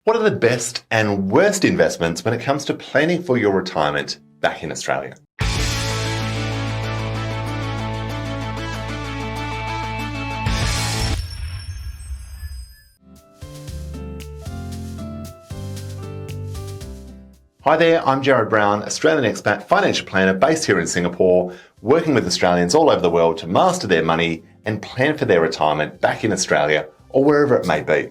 What are the best and worst investments when it comes to planning for your retirement back in Australia? Hi there, I'm Jarrad Brown, Australian expat financial planner based here in Singapore, working with Australians all over the world to master their money and plan for their retirement back in Australia or wherever it may be.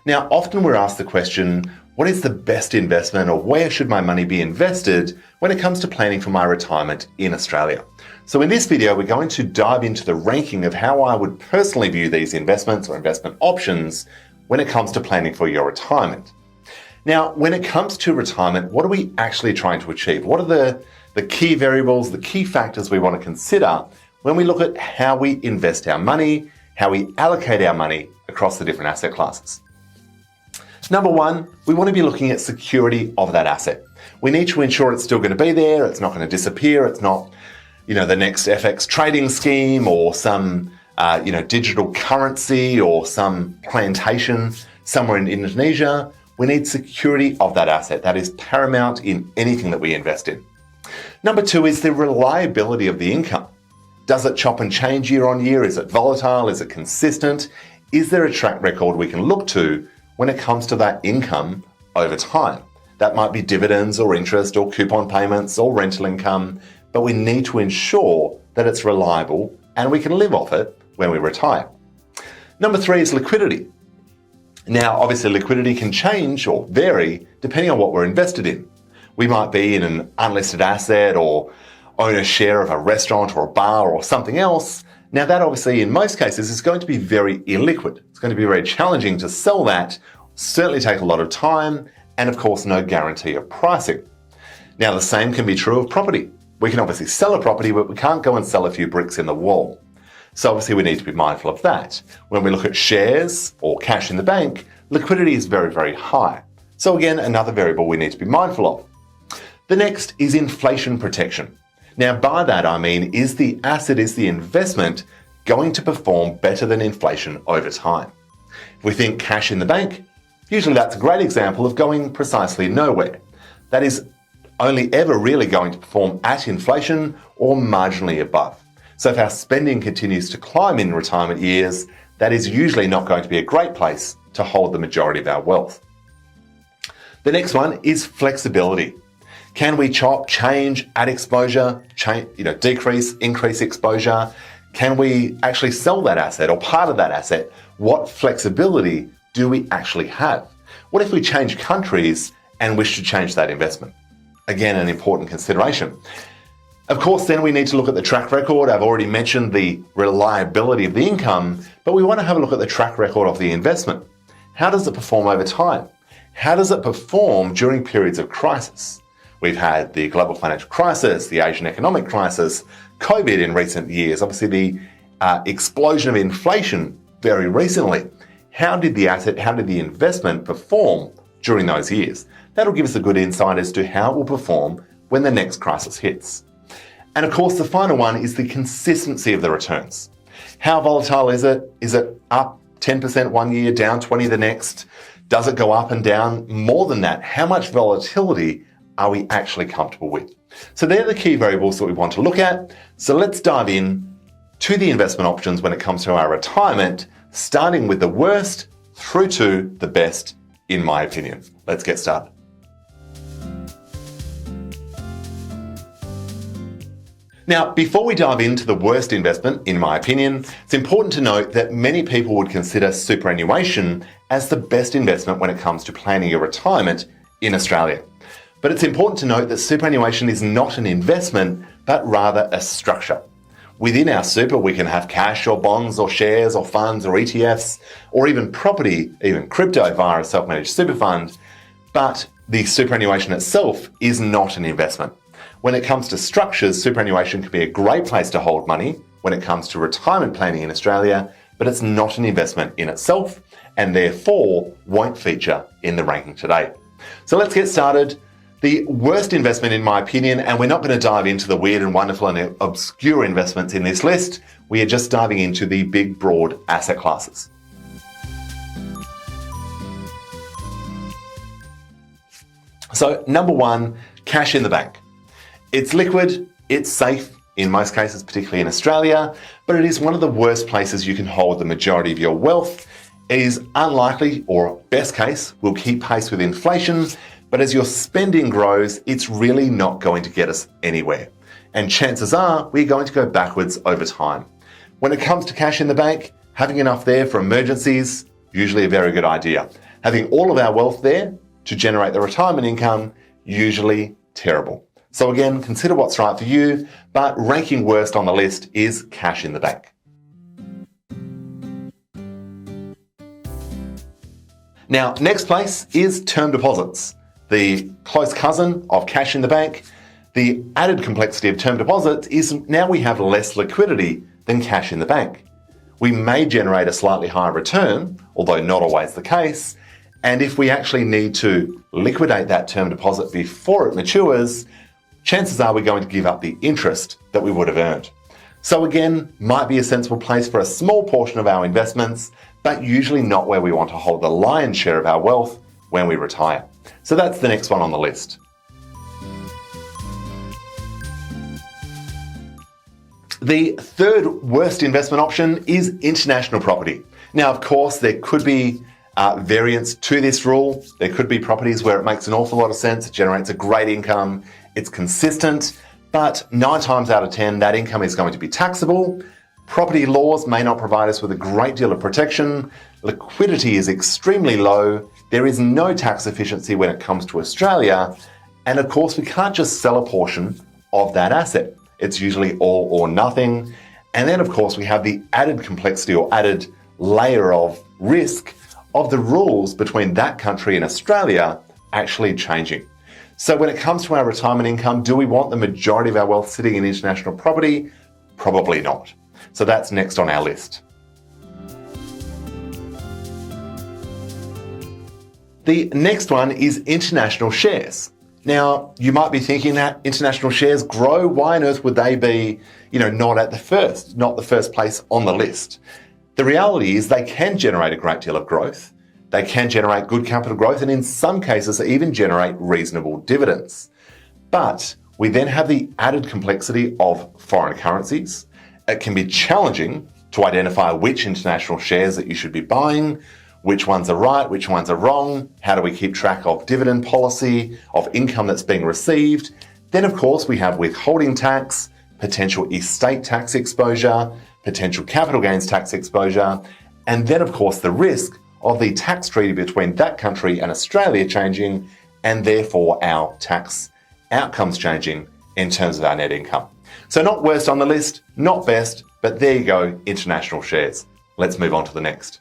Now, often we're asked the question, what is the best investment or where should my money be invested when it comes to planning for my retirement in Australia? So in this video, we're going to dive into the ranking of how I would personally view these investments or investment options when it comes to planning for your retirement. Now, when it comes to retirement, what are we actually trying to achieve? What are the key variables, the key factors we want to consider when we look at how we invest our money, how we allocate our money across the different asset classes? Number one, we want to be looking at security of that asset. We need to ensure it's still going to be there, it's not going to disappear, it's not, the next FX trading scheme or some, digital currency or some plantation somewhere in Indonesia. We need security of that asset. That is paramount in anything that we invest in. Number two is the reliability of the income. Does it chop and change year on year? Is it volatile? Is it consistent? Is there a track record we can look to when it comes to that income over time? That might be dividends or interest or coupon payments or rental income, but we need to ensure that it's reliable and we can live off it when we retire. Number three is liquidity. Now, obviously liquidity can change or vary depending on what we're invested in. We might be in an unlisted asset or own a share of a restaurant or a bar or something else. Now that obviously in most cases is going to be very illiquid. It's going to be very challenging to sell that, certainly take a lot of time, and of course no guarantee of pricing. Now the same can be true of property. We can obviously sell a property, but we can't go and sell a few bricks in the wall. So obviously we need to be mindful of that. When we look at shares or cash in the bank, liquidity is very, very high. So again, another variable we need to be mindful of. The next is inflation protection. Now, by that I mean, is the asset, is the investment going to perform better than inflation over time? If we think cash in the bank, usually that's a great example of going precisely nowhere. That is only ever really going to perform at inflation or marginally above. So if our spending continues to climb in retirement years, that is usually not going to be a great place to hold the majority of our wealth. The next one is flexibility. Can we chop, change, add exposure, decrease, increase exposure? Can we actually sell that asset or part of that asset? What flexibility do we actually have? What if we change countries and wish to change that investment? Again, an important consideration. Of course, then we need to look at the track record. I've already mentioned the reliability of the income, but we want to have a look at the track record of the investment. How does it perform over time? How does it perform during periods of crisis? We've had the global financial crisis, the Asian economic crisis, COVID in recent years, obviously the explosion of inflation very recently. How did the asset, how did the investment perform during those years? That'll give us a good insight as to how it will perform when the next crisis hits. And of course, the final one is the consistency of the returns. How volatile is it? Is it up 10% one year, down 20 the next? Does it go up and down more than that? How much volatility are we actually comfortable with? So they're the key variables that we want to look at. So let's dive in to the investment options when it comes to our retirement, starting with the worst through to the best, in my opinion. Let's get started. Now, before we dive into the worst investment, in my opinion, it's important to note that many people would consider superannuation as the best investment when it comes to planning your retirement in Australia. But it's important to note that superannuation is not an investment, but rather a structure. Within our super, we can have cash or bonds or shares or funds or ETFs, or even property, even crypto via a self-managed super fund. But the superannuation itself is not an investment. When it comes to structures, superannuation can be a great place to hold money when it comes to retirement planning in Australia, but it's not an investment in itself and therefore won't feature in the ranking today. So let's get started. The worst investment in my opinion, and we're not going to dive into the weird and wonderful and obscure investments in this list, we are just diving into the big, broad asset classes. So number one, cash in the bank. It's liquid, it's safe in most cases, particularly in Australia, but it is one of the worst places you can hold the majority of your wealth. It is unlikely, or best case, will keep pace with inflation, but as your spending grows, it's really not going to get us anywhere. And chances are we're going to go backwards over time. When it comes to cash in the bank, having enough there for emergencies, usually a very good idea. Having all of our wealth there to generate the retirement income, usually terrible. So again, consider what's right for you, but ranking worst on the list is cash in the bank. Now, next place is term deposits, the close cousin of cash in the bank. The added complexity of term deposits is now we have less liquidity than cash in the bank. We may generate a slightly higher return, although not always the case, and if we actually need to liquidate that term deposit before it matures, chances are we're going to give up the interest that we would have earned. So again, might be a sensible place for a small portion of our investments, but usually not where we want to hold the lion's share of our wealth when we retire. So that's the next one on the list. The third worst investment option is international property. Now, of course, there could be variants to this rule. There could be properties where it makes an awful lot of sense, it generates a great income, it's consistent, but 9 times out of 10, that income is going to be taxable. Property laws may not provide us with a great deal of protection. Liquidity is extremely low. There is no tax efficiency when it comes to Australia. And of course, we can't just sell a portion of that asset. It's usually all or nothing. And then, of course, we have the added complexity or added layer of risk of the rules between that country and Australia actually changing. So when it comes to our retirement income, do we want the majority of our wealth sitting in international property? Probably not. So that's next on our list. The next one is international shares. Now, you might be thinking that international shares grow. Why on earth would they be, not the first place on the list? The reality is they can generate a great deal of growth. They can generate good capital growth and in some cases even generate reasonable dividends. But we then have the added complexity of foreign currencies. It can be challenging to identify which international shares that you should be buying, which ones are right, which ones are wrong, how do we keep track of dividend policy, of income that's being received. Then of course we have withholding tax, potential estate tax exposure, potential capital gains tax exposure, and then of course the risk of the tax treaty between that country and Australia changing, and therefore our tax outcomes changing in terms of our net income. So not worst on the list, not best, but there you go, international shares. Let's move on to the next.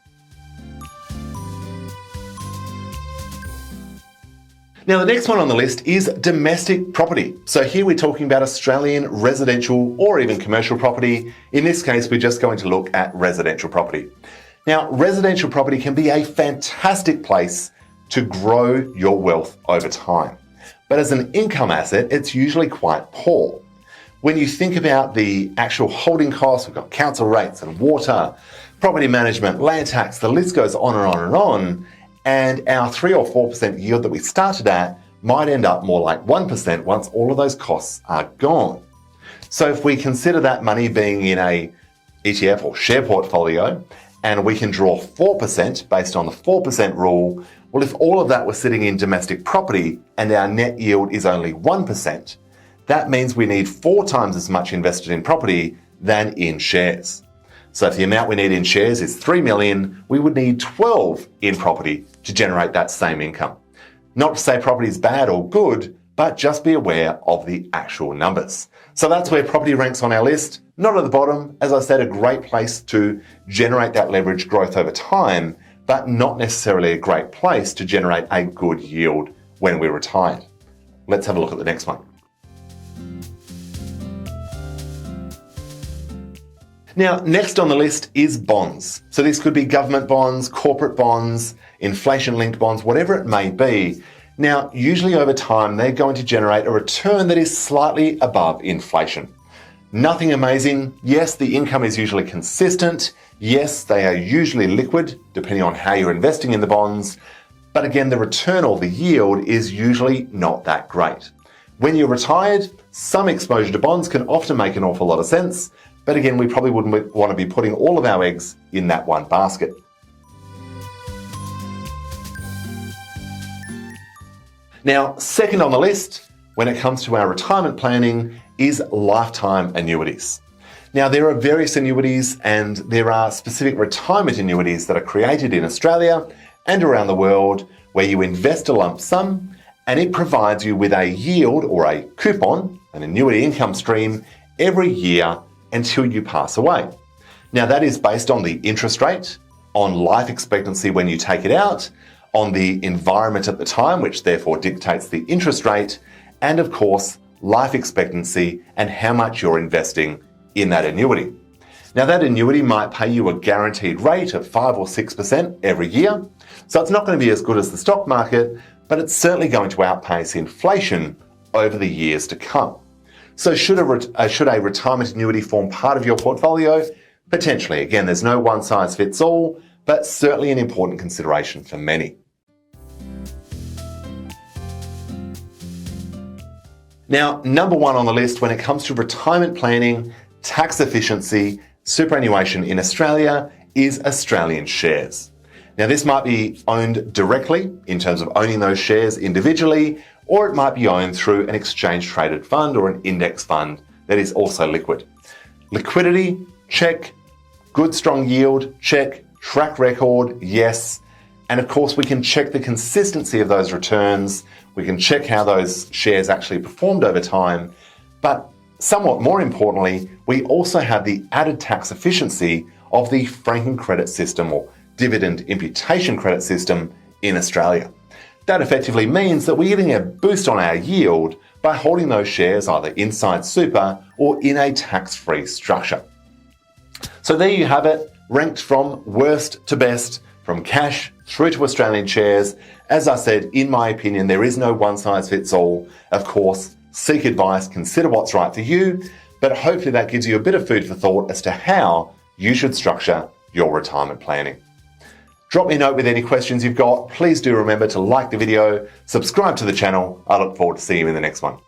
Now, the next one on the list is domestic property. So here we're talking about Australian residential or even commercial property. In this case, we're just going to look at residential property. Now, residential property can be a fantastic place to grow your wealth over time. But as an income asset, it's usually quite poor. When you think about the actual holding costs, we've got council rates and water, property management, land tax, the list goes on and on and on. And our 3 or 4% yield that we started at might end up more like 1% once all of those costs are gone. So if we consider that money being in a ETF or share portfolio, and we can draw 4% based on the 4% rule, well, if all of that was sitting in domestic property and our net yield is only 1%, that means we need 4 times as much invested in property than in shares. So if the amount we need in shares is 3 million, we would need 12 in property to generate that same income. Not to say property is bad or good, but just be aware of the actual numbers. So that's where property ranks on our list. Not at the bottom, as I said, a great place to generate that leverage growth over time, but not necessarily a great place to generate a good yield when we're retired. Let's have a look at the next one. Now, next on the list is bonds. So this could be government bonds, corporate bonds, inflation-linked bonds, whatever it may be. Now, usually over time, they're going to generate a return that is slightly above inflation. Nothing amazing. Yes, the income is usually consistent. Yes, they are usually liquid, depending on how you're investing in the bonds. but again, the return or the yield is usually not that great. When you're retired, some exposure to bonds can often make an awful lot of sense, but again, we probably wouldn't want to be putting all of our eggs in that one basket. Now, second on the list, when it comes to our retirement planning, is lifetime annuities. Now, there are various annuities and there are specific retirement annuities that are created in Australia and around the world where you invest a lump sum and it provides you with a yield or a coupon, an annuity income stream, every year until you pass away. Now, that is based on the interest rate, on life expectancy when you take it out, on the environment at the time, which therefore dictates the interest rate, and of course, life expectancy and how much you're investing in that annuity. Now, that annuity might pay you a guaranteed rate of 5 or 6% every year, so it's not going to be as good as the stock market, but it's certainly going to outpace inflation over the years to come. So should a retirement annuity form part of your portfolio? Potentially. Again, there's no one size fits all, but certainly an important consideration for many. Now, number one on the list when it comes to retirement planning, tax efficiency, superannuation in Australia is Australian shares. Now, this might be owned directly in terms of owning those shares individually, or it might be owned through an exchange-traded fund or an index fund that is also liquid. Liquidity, check. Good strong yield, check. Track record, yes. And of course, we can check the consistency of those returns. We can check how those shares actually performed over time. But somewhat more importantly, we also have the added tax efficiency of the franking credit system or dividend imputation credit system in Australia. That effectively means that we're getting a boost on our yield by holding those shares either inside super or in a tax-free structure. So there you have it, ranked from worst to best, from cash through to Australian shares. As I said, in my opinion, there is no one size fits all. Of course, seek advice, consider what's right for you, but hopefully that gives you a bit of food for thought as to how you should structure your retirement planning. Drop me a note with any questions you've got. Please do remember to like the video, subscribe to the channel. I look forward to seeing you in the next one.